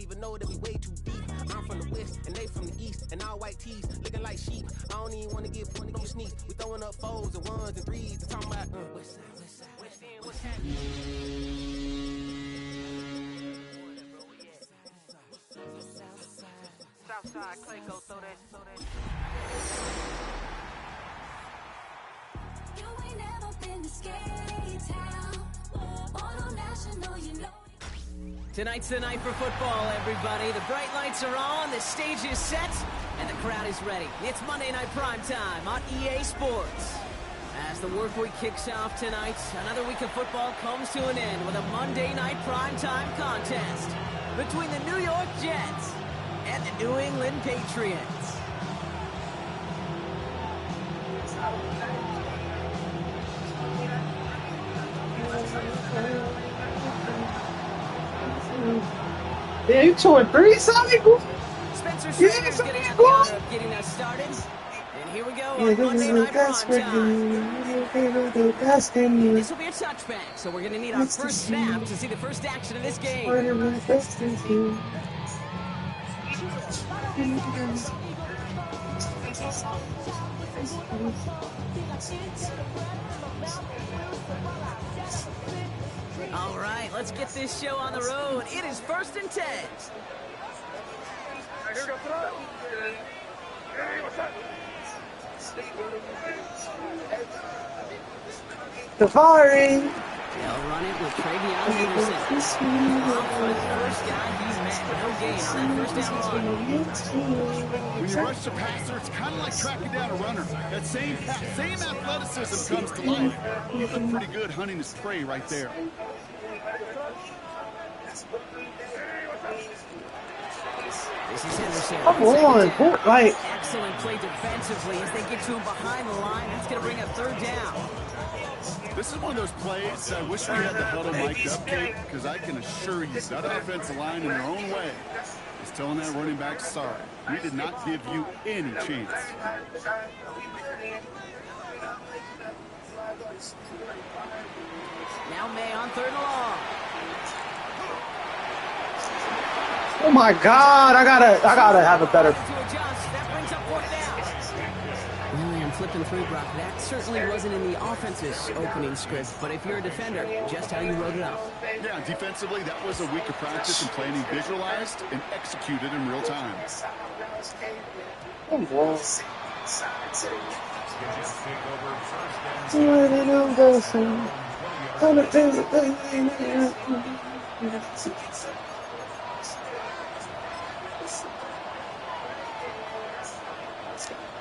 even know that we way too deep. I'm from the west and they from the east, and all white tees looking like sheep. I don't even want to get funny, don't sneeze. We throwing up fours and ones and threes and talking about west side, west side, west end, what's happening? Southside, Clayco, throw that. You ain't never been to Skate Town. Auto National, you know. Tonight's the night for football, everybody. The bright lights are on, the stage is set, and the crowd is ready. It's Monday Night Primetime on EA Sports. As the work week kicks off tonight, another week of football comes to an end with a Monday Night Primetime contest between the New York Jets and the New England Patriots. Yeah, you 2-3, Sonic? Spencer Schrader's going to have the honor of getting us started. And here we go on Monday Night Primetime. This will be a touchback, so we're going to need our first snap to see the first action of this game. All right, let's get this show on the road. It is 1st and 10. Safari. They'll run it with Travion Peterson. First guy he's met. No gain on that first down run. When you rush the passer, it's kind of like tracking down a runner. That same athleticism comes to life. He looked pretty good hunting his prey right there. This is Henderson. Come on, like excellent play defensively as they get to him behind the line. That's going to bring a 3rd down. This is one of those plays I wish we had the huddle mic'd up, Kate, because I can assure you that offensive line in their own way is telling that running back, sorry, we did not give you any chance. Now May on 3rd and long. oh my God, I gotta have a better. That brings up 4th down. Really, I'm flipping through, Brock. That certainly wasn't in the offense's opening script, but if you're a defender, just how you wrote it up. Yeah, defensively, that was a week of practice and planning visualized and executed in real time. Come on.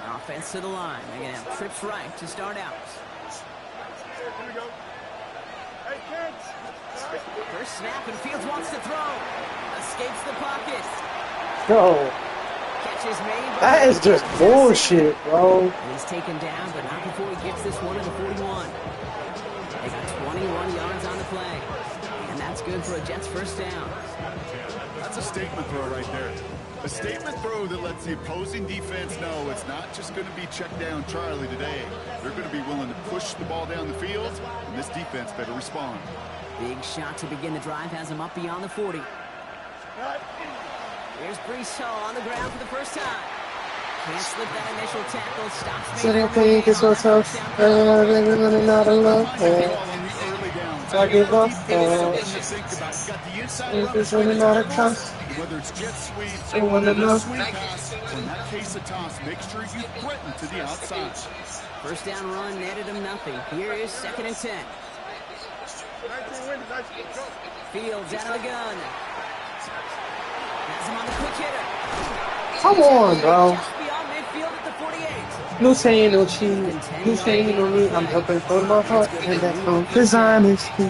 Offense to the line. They're going to have trips right to start out. First snap, and Fields wants to throw. Escapes the pocket. Bro, Catches made. that is just bullshit, bro. He's taken down, but not before he gets this one to the 41. They got 21 yards on the play. And that's good for a Jets first down. That's a statement throw right there. A statement throw that lets the opposing defense know it's not just going to be check down Charlie today. They're going to be willing to push the ball down the field, and this defense better respond. Big shot to begin the drive has him up beyond the 40. Here's Brees Hall on the ground for the first time. Can't slip that initial tackle. Stops So they think it's so tough. They're not alone. So I give up. It's really not a trust. Whether it's jet sweeps They or want to whether know. it's swing pass, or in that case a toss, make sure you threaten to the outside. First down run netted him nothing. Here is 2nd and 10. Fields out of the gun. Has him on the quick hitter. Come on, bro. Just beyond midfield at the 48. No saying, no cheating. No saying, no me. I'm helping for my heart. And that's no dishonesty.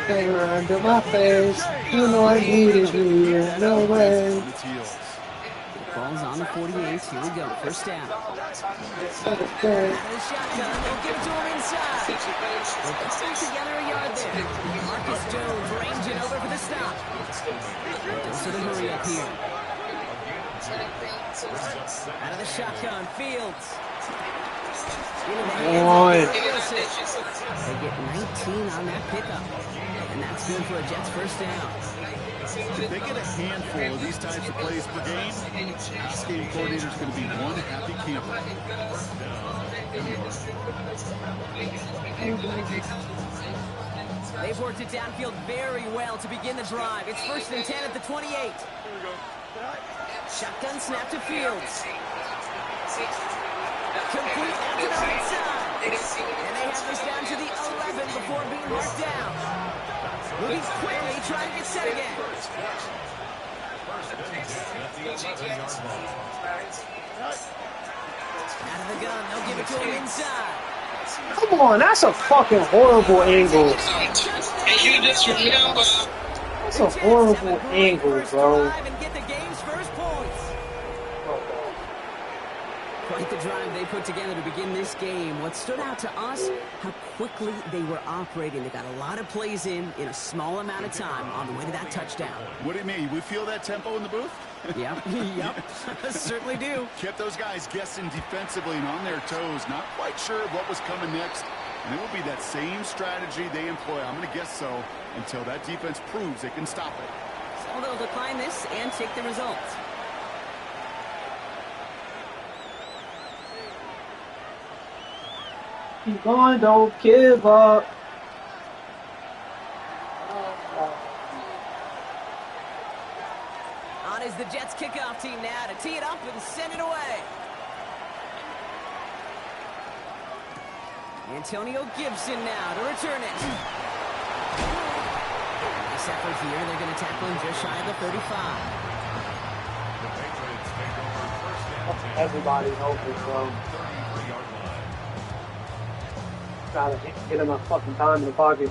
They were under my face. You know I needed you. No way. Ball's on the 48. Here we go. First down. Shotgun. They'll give it to him inside. They'll come together a yard there. Marcus Jones ranging over for the stop. So the hurry up here. Out of the shotgun, Fields. Boy. They get 19 on that pickup. And that's good for a Jets first down. If they get a handful of these types of plays per game, the skating coordinator is going to be one happy camper. They've worked it downfield very well to begin the drive. It's 1st and 10 at the 28. Here we go. Shotgun snap to Fields. Complete out to the right side. And they have this down to the 11 before being marked down. Moving quickly, trying to get set again. Out of the gun, they'll give it to him inside. Come on, that's a fucking horrible angle. And you just remember. That's a horrible angle, bro. Quite the drive they put together to begin this game. What stood out to us, how quickly they were operating. They got a lot of plays in a small amount of time on the way to that touchdown. What do you mean? We feel that tempo in the booth? Yep, yep, certainly do. Kept those guys guessing defensively and on their toes, not quite sure what was coming next. And it will be that same strategy they employ, I'm going to guess so, until that defense proves they can stop it. So they'll decline this and take the results. Keep going, don't give up. On is the Jets kickoff team now to tee it up and send it away. Antonio Gibson now to return it. Nice effort here. They're going to tackle him just shy of the 35. Everybody's open, bro. Gotta get him a fucking time in the pocket.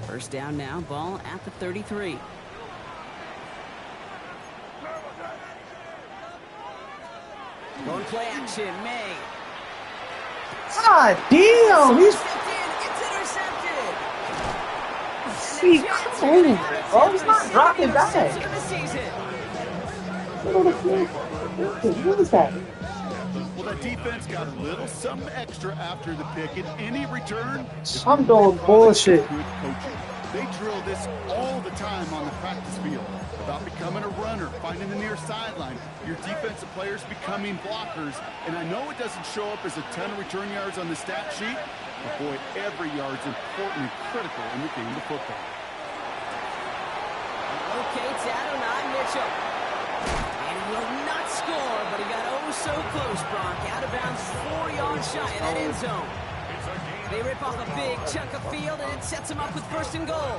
First down now, ball at the 33. Going play action, May. God damn! He's It's intercepted. see, come on, bro. He's not dropping back. What is that? Well, that defense got a little something extra after the pick, and any return. I'm doing bullshit. Good coaching. They drill this all the time on the practice field about becoming a runner, finding the near sideline, your defensive players becoming blockers. And I know it doesn't show up as a ton of return yards on the stat sheet, but boy, every yard's important and critical in the game of football. Okay, it's Adonai Mitchell. And he will not score, but he got oh so close, Brock. Out of bounds 4 yards shy of that end zone. They rip off a big chunk of field, and it sets them up with 1st and goal.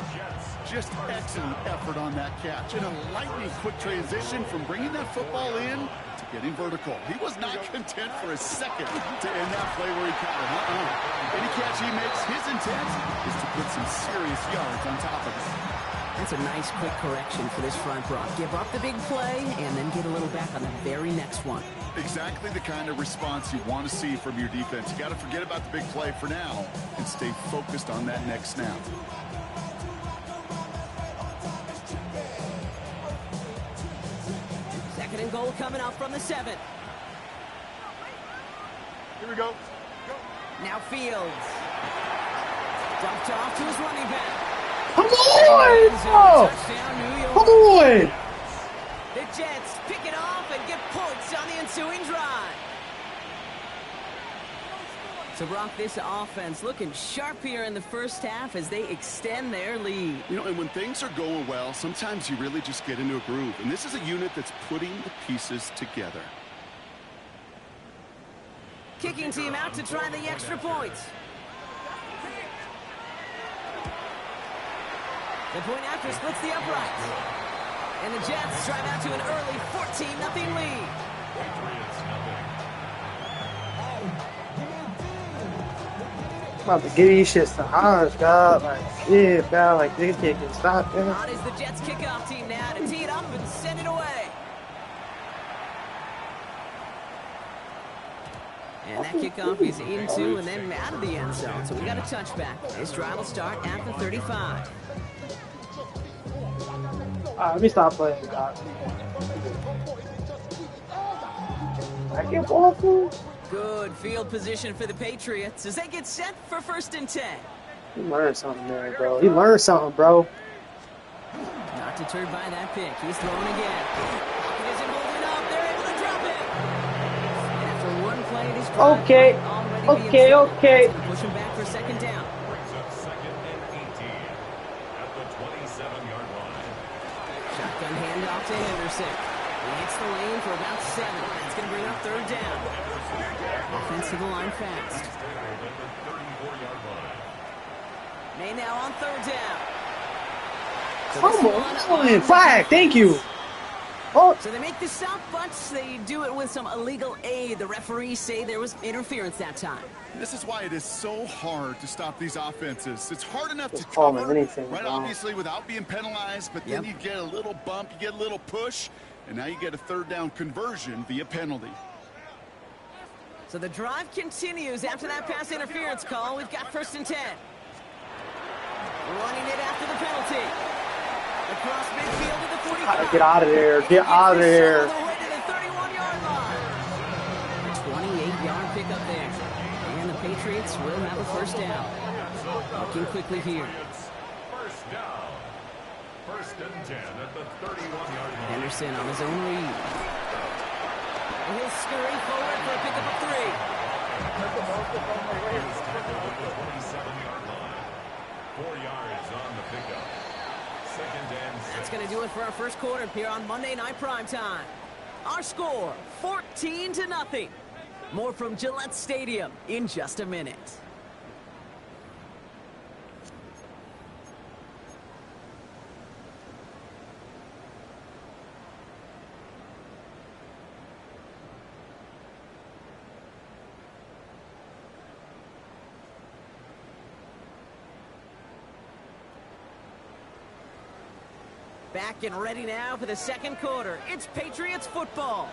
Just excellent effort on that catch. And a lightning quick transition from bringing that football in to getting vertical. He was not content for a second to end that play where he caught it. Any catch he makes, his intent is to put some serious yards on top of it. That's a nice quick correction for this front, Brock. Give up the big play and then get a little back on the very next one. Exactly the kind of response you want to see from your defense. You got to forget about the big play for now and stay focused on that next snap. Second and goal coming up from the 7. Here we go. Now Fields. Dumped off to his running back. Come on! Oh. Come on! The Jets pick it off and get points on the ensuing drive. So, Brock, this offense looking sharp here in the first half as they extend their lead. You know, and when things are going well, sometimes you really just get into a groove. And this is a unit that's putting the pieces together. Kicking team out to try the extra points. The point after splits the uprights. And the Jets drive out to an early 14-0 lead. I'm about to get these shits to Hodge, God. Like, yeah, God, like, they can't stop that. On is the Jets kickoff team now to tee it up and send it away. And that kickoff is into and then out of the end zone. So we got a touchback. This drive will start at the 35. Let me stop playing, God. I get ball through. Good field position for the Patriots as they get set for 1st and 10. He learned something there, bro. He learned something, bro. Not deterred by that pick. He's throwing again. Pocket isn't holding up. They're able to drop it. And after one play, this drive Okay. might already be Okay, in trouble. okay. It's gonna push him back for second down. Brings up 2nd and 18 at the 27-yard line. Shotgun handoff to Henderson. He hits the lane for about 7. That's going to bring up third down. Offense to the line fast. May now on third down. So Come on. Flag. Thank you. Oh. So they make the stop, but they do it with some illegal aid. The referees say there was interference that time. This is why it is so hard to stop these offenses. It's hard enough to call me cover, anything, right, bro. obviously, without being penalized, but then you get a little bump, you get a little push, and now you get a third down conversion via penalty. So the drive continues after that pass interference call. We've got 1st and 10. Running it after the penalty. Across midfield to the 45. Get out of there. Get out of there. All the way to the 31-yard line. A 28-yard pickup there. And the Patriots will have a first down. Looking quickly here. First down. 1st and 10 at the 31-yard line. Henderson on his own read. He'll scurry forward for a pickup of 3. At the 27-yard line. 4 yards on the pickup. 2nd and 6. That's going to do it for our first quarter here on Monday Night Primetime. Our score, 14-0. More from Gillette Stadium in just a minute. Back and ready now for the second quarter. It's Patriots football.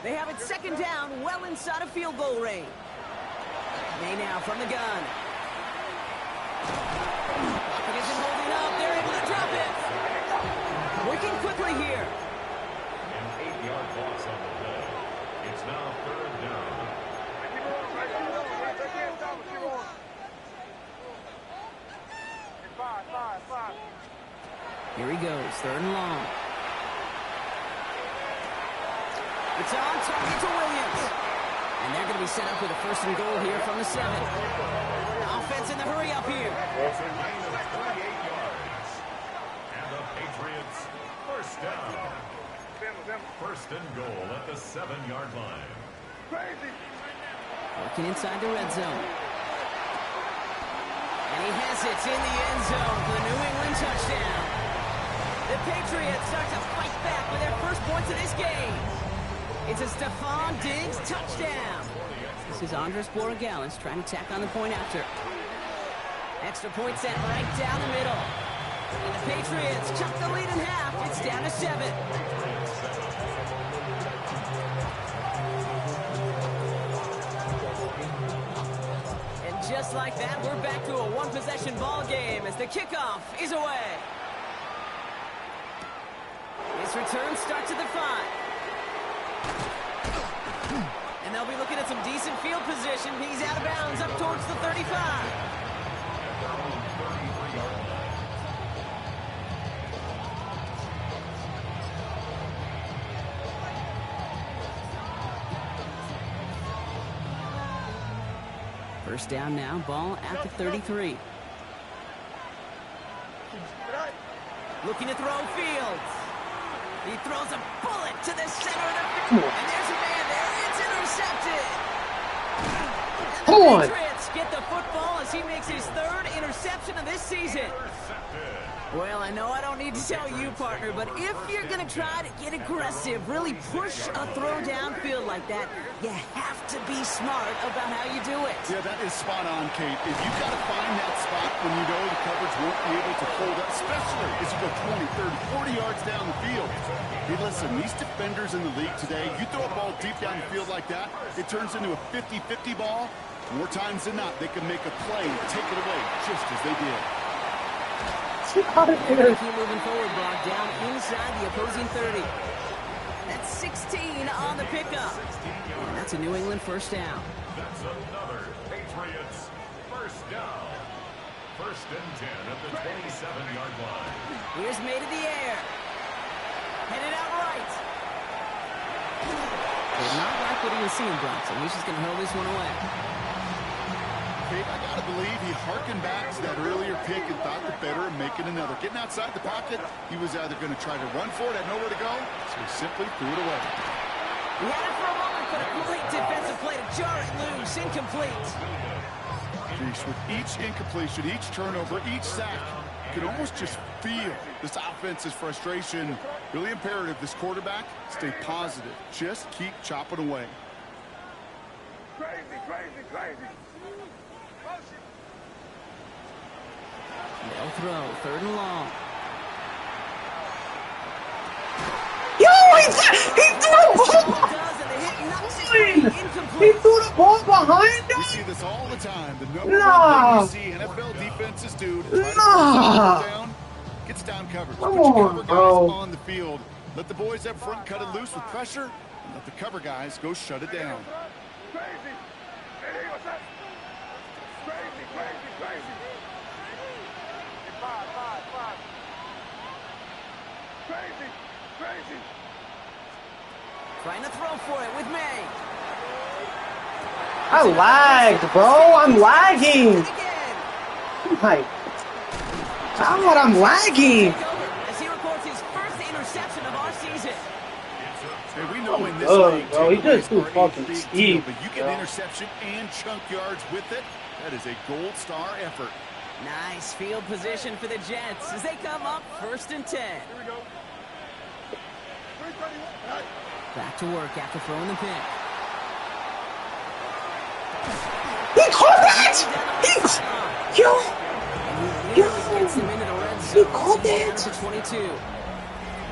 They have it 2nd down, well inside of field goal range. May now from the gun. Pocket isn't holding up. They're able to drop it. Working quickly here. An 8-yard loss on the play. It's now 3rd down. Here he goes, 3rd and long. It's on target to Williams. And they're going to be set up with a 1st and goal here from the 7. Offense in the hurry up here. It's a gain of 38 yards. And the Patriots, 1st down. 1st and goal at the 7-yard line. Working inside the red zone. And he has it in the end zone for the New England touchdown. The Patriots start to fight back with their first points of this game. It's a Stephon Diggs touchdown. This is Andres Borregales trying to tack on the point after. Extra point set right down the middle. And the Patriots cut the lead in half. It's down to 7. And just like that, we're back to a one-possession ball game as the kickoff is away. His return starts at the 5. And they'll be looking at some decent field position. He's out of bounds up towards the 35. First down now, ball at the 33. Looking to throw Fields. He throws a bullet to the center of the field. And there's a man there. It's intercepted. Come on. The Patriots get the football as he makes his 3rd interception of this season. Well, I know I don't need to tell you, partner, but if you're going to try to get aggressive, really push a throw downfield like that, you have to be smart about how you do it. Yeah, that is spot on, Kate. If you've got to find that spot when you know the coverage won't be able to hold up, especially as you go 20, 30, 40 yards down the field. Hey, listen, these defenders in the league today, you throw a ball deep down the field like that, it turns into a 50-50 ball. More times than not, they can make a play and take it away just as they did. Keep moving forward, Brock, down inside the opposing 30. That's 16 on the pickup. And that's a New England first down. That's another Patriots first down. First and 10 at the 27-yard line. Here's made in the air. Headed out right. Did not like what he was seeing, Bronson. He's just going to hurl this one away. I got to believe he harkened back to that earlier pick and thought the better of making another. Getting outside the pocket, he was either going to try to run for it, had nowhere to go, so he simply threw it away. He had it for a moment, but a complete defensive play to jar it loose. Incomplete. Jeez, with each incompletion, each turnover, each sack, you can almost just feel this offense's frustration. Really imperative, this quarterback, stay positive. Just keep chopping away. Crazy. They'll throw. Third and long. Yo, he threw the ball! He threw the ball behind We him? see this all the time. The number one thing we see NFL defenses do to try to force the down, gets down coverage. Come Put your on, cover bro. guys on the field. Let the boys up front cut it loose with pressure, and let the cover guys go shut it down. Crazy. Crazy. Trying to throw for it with May. I lagged, bro. I'm lagging. Again. Like, God, I'm lagging. As he records his first interception of our season. Hey, we know in this Oh, league, bro, he just threw takeaways are a fucking big steep, deal, but you get bro. an interception and chunk yards with it. That is a gold star effort. Nice field position for the Jets as they come up first and 10. Here we go. 331. Back to work after throwing the pick. He caught that! Yo! Gets him into the red zone. He caught He's down that! to 22.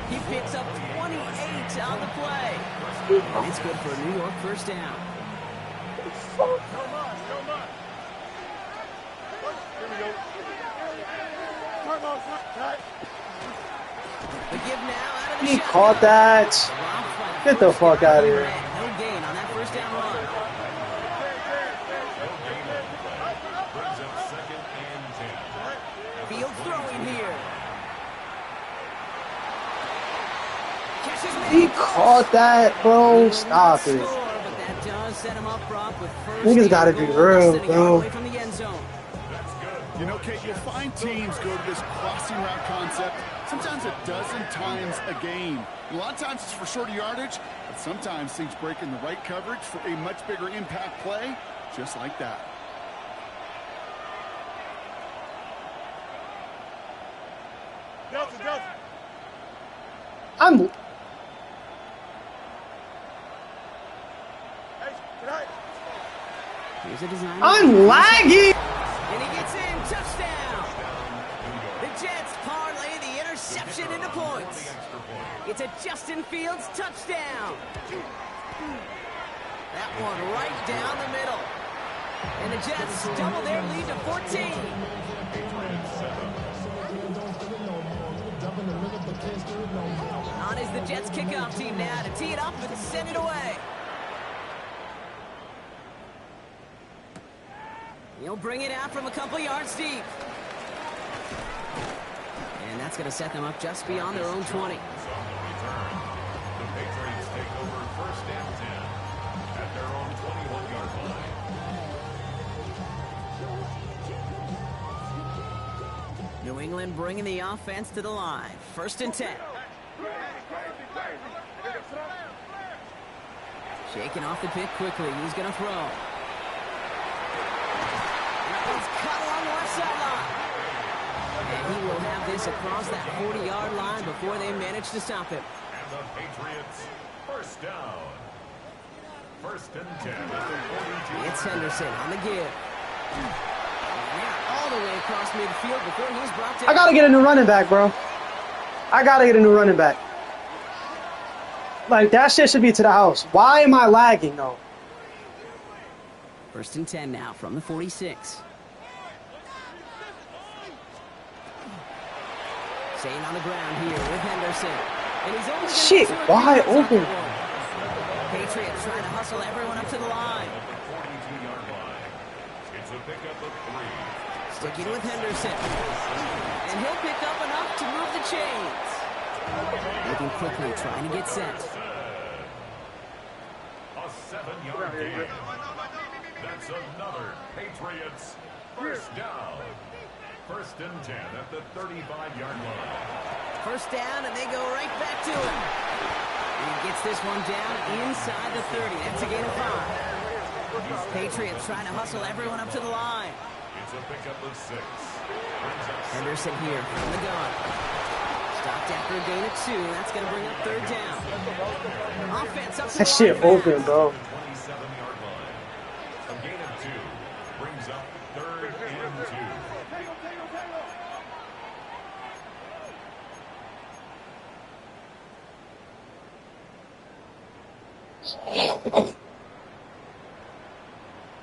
He picks up 28 on the play. And it's good for a New York first down. No mud. Here we go. Tight. The give now out of the He shotgun. caught that. Blocked by the Get the first fuck down out of red. here. No gain on that first down run. Brings up second and 10. Field throwing here. Catches me. He caught that, bro. Stop Score, it. but that does set him up front with first Niggas and gotta be goal, real, less than a yard bro. away from the end zone. You know, Kate, you'll find teams go to this crossing route concept sometimes a dozen times a game. A lot of times it's for shorter yardage, but sometimes things break in the right coverage for a much bigger impact play, just like that. Delta. I'm Hey, tonight. Here's a design. lagging. And he gets in. Touchdown. The Jets parlay the interception into points. It's a Justin Fields touchdown. That one right down the middle. And the Jets double their lead to 14. On is the Jets kickoff team now to tee it up and send it away. He'll bring it out from a couple yards deep. And that's going to set them up just beyond their own 20. The Patriots take over first and 10 at their own 21-yard line. New England bringing the offense to the line. First and 10. Shaking off the pick quickly. He's going to throw. He's cut along the left sideline. And he will have this across that 40-yard line before they manage to stop him. And the Patriots first down. First and 10 at the 42. It's Henderson on the give. And they're all the way across midfield before he's brought down. I gotta get a new running back, bro. I gotta get a new running back. Like, that shit should be to the house. Why am I lagging, though? First and 10 now from the 46. Staying on the ground here with Henderson. And he's only gonna Shit, get 2 or 3 wide yards off open. the ball. Patriots trying to hustle everyone up to the line. 42-yard line. It's a pickup of 3. Sticking with Henderson. And he'll pick up enough to move the chains. Moving quickly, trying to get set. A 7-yard gain. That's another Patriots first down. First and 10 at the 35-yard line. First down, and they go right back to him. And he gets this one down inside the 30. That's a gain of 5. Patriots trying to hustle everyone up to the line. It's a pickup of 6. Henderson here from the gun. Stopped after a gain of 2. That's going to bring up third down. Offense up to That shit open, bro. 27-yard line. A gain of 2 brings up third and 2.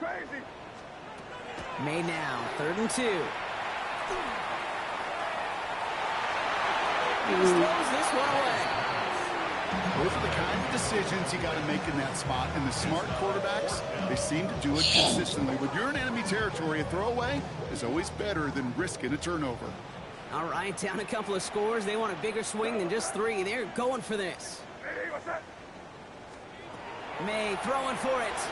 Crazy. Made now, third and 2. He throws this one away. Those are the kind of decisions you got to make in that spot. And the smart quarterbacks, they seem to do it consistently. When you're in enemy territory, a throwaway is always better than risking a turnover. All right, down a couple of scores. They want a bigger swing than just 3. They're going for this. Hey, what's that? May throwing for it.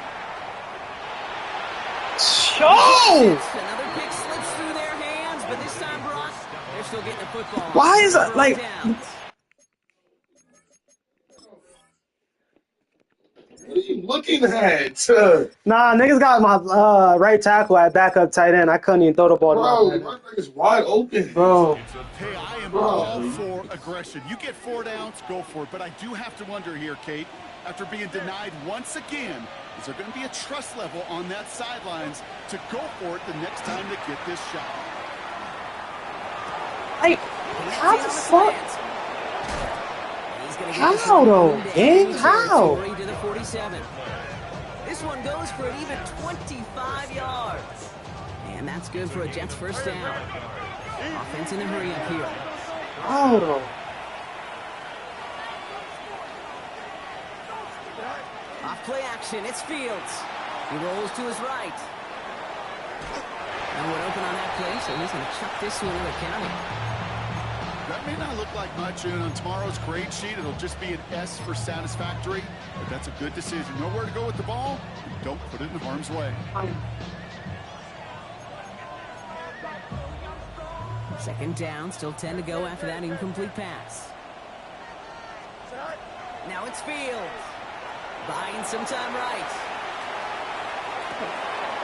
Oh! Another pick slips through their hands, but this time, Brock, they're still getting the football. Why is it like? What are you looking at? Nah, niggas got my right tackle at backup tight end. I couldn't even throw the ball. Bro, my thing is wide open. Bro. Hey, I am all for aggression. You get 4 downs, go for it. But I do have to wonder here, Kate, after being denied once again, is there going to be a trust level on that sidelines to go for it the next time they get this shot? Like, how the fuck? How though, gang? How? To the 47. This one goes for an even 25 yards. And that's good for a Jets first down. Offense in a hurry up here. How though? Off play action, it's Fields. He rolls to his right. No one open on that play, so he's going to chuck this to another county. That may not look like much, and on tomorrow's grade sheet, it'll just be an S for satisfactory, but that's a good decision. Know where to go with the ball, and don't put it in harm's way. Second down, still 10 to go after that incomplete pass. Now it's Fields. Buying some time right.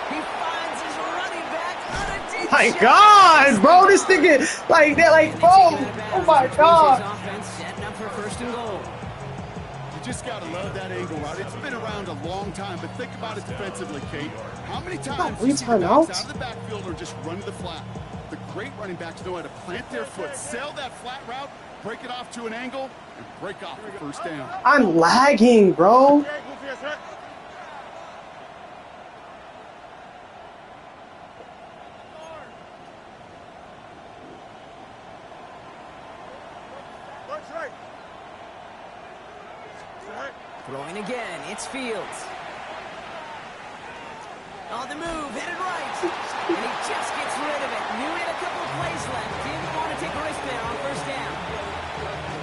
He finds his running back on a deep My shot. God, bro, this nigga, like, they're like, bro, oh my God. Offense setting up for first and goal. You just got to love that angle route. It's been around a long time, but think about it defensively, Kate. How many times do you see the backs out of the backfield or just run to the flat? The great running backs know how to plant their foot, sail that flat route, break it off to an angle, and break off the first down. I'm lagging, bro. Throwing again, it's Fields. On the move, headed right. And he just gets rid of it. Knew he had a couple of plays left. Didn't want to take a risk there on first down.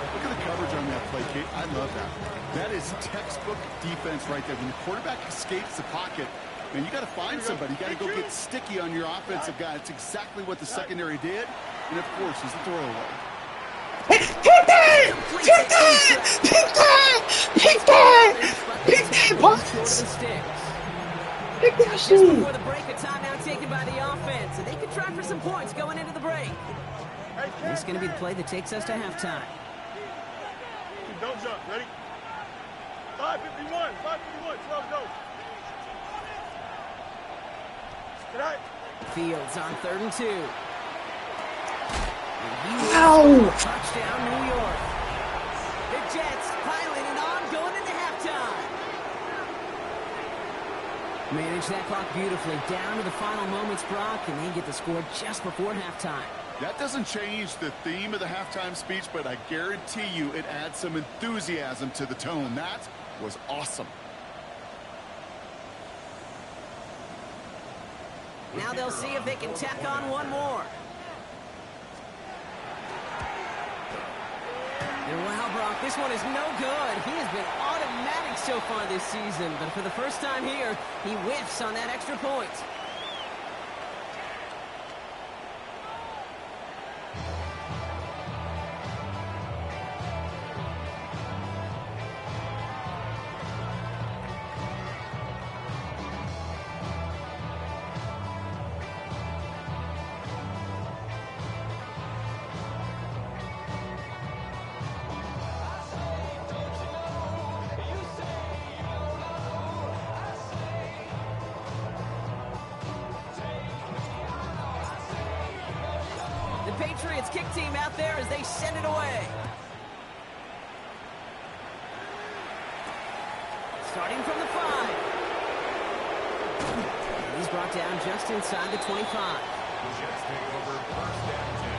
Look at the coverage on that play, Kate. I love that. That is textbook defense right there. When the quarterback escapes the pocket, man, you got to find somebody. You got to go get sticky on your offensive guy. It's exactly what the secondary did. And, of course, it's a throwaway. Hit that! Hit that! Hit that! Hit that! Hit that, boss! Hit that Just shit! before the break, a timeout taken by the offense, and they can try for some points going into the break. This is going to be the play that takes us to halftime. Don't jump. Ready? 5:51. 5:51. Slow go. Tonight. Fields on 3rd and 2. Ow! Touchdown, New York. The Jets piling it on, going into halftime. Manage that clock beautifully down to the final moments, Brock, and they get the score just before halftime. That doesn't change the theme of the halftime speech, but I guarantee you it adds some enthusiasm to the tone. That was awesome. Now they'll see if they can tack on one more. And wow, Brock, this one is no good. He has been automatic so far this season, but for the first time here, he whiffs on that extra point. Patriots kick team out there as they send it away. Starting from the 5. He's brought down just inside the 25. The Jets take over first and 10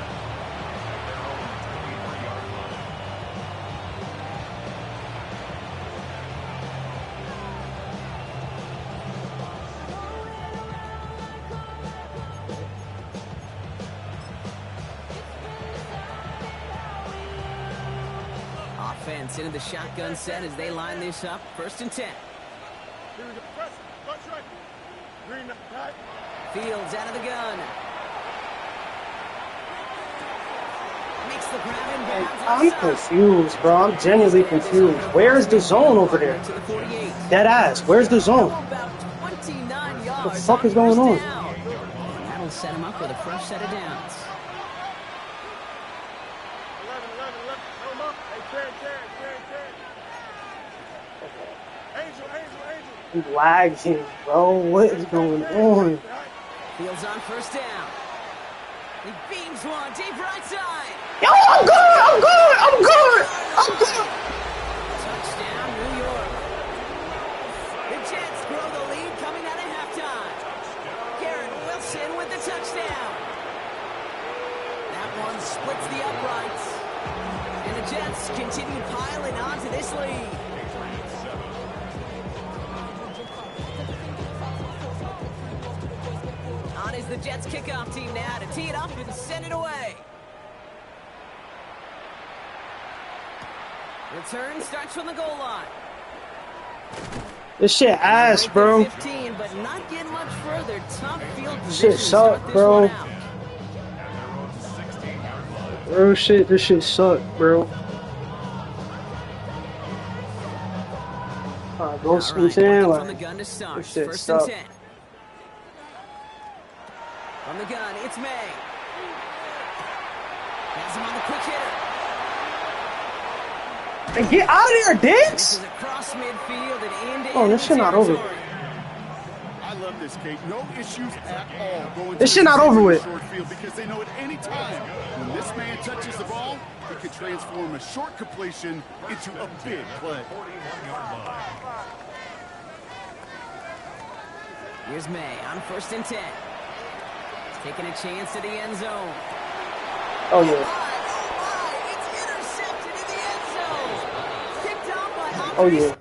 at their own 23-yard line. Offense into the shotgun set as they line this up. First and 10. Fields out of the gun. Makes the grab in bounds. I'm confused, bro. I'm genuinely confused. Where's the zone over there? Dead ass. Where's the zone? About 29 yards. What the fuck is going on? That'll set him up with a fresh set of downs. Lagging, bro. What is going on? Fields on first down. He beams one deep right side. Yo, I'm good. I'm good. I'm good. I'm good. Touchdown, New York. The Jets grow the lead coming out of halftime. Garrett Wilson with the touchdown. That one splits the uprights. And the Jets continue piling on to this lead. On is the Jets kickoff team now to tee it up and send it away. Return starts from the goal line. This shit ass, bro. 15, but not getting much further. Tough field Shit position. suck, bro. Bro, shit, this shit suck, bro. Alright, go speak in, from the like, gun to start. this shit First suck. and 10. From the gun, it's May. Has him on the quick hitter. And get out of there, This Diggs! is across midfield and into Oh, this shit not over. territory. I love this, Kate. No issues at all going This to shit not over with. short field because they know at any time when this man touches the ball, he can transform a short completion into a big play. 41-yard line. Here's May on first and 10. Taking a chance to the end zone. Oh, yeah. It's intercepted in the end zone. Picked off by Oh, yeah.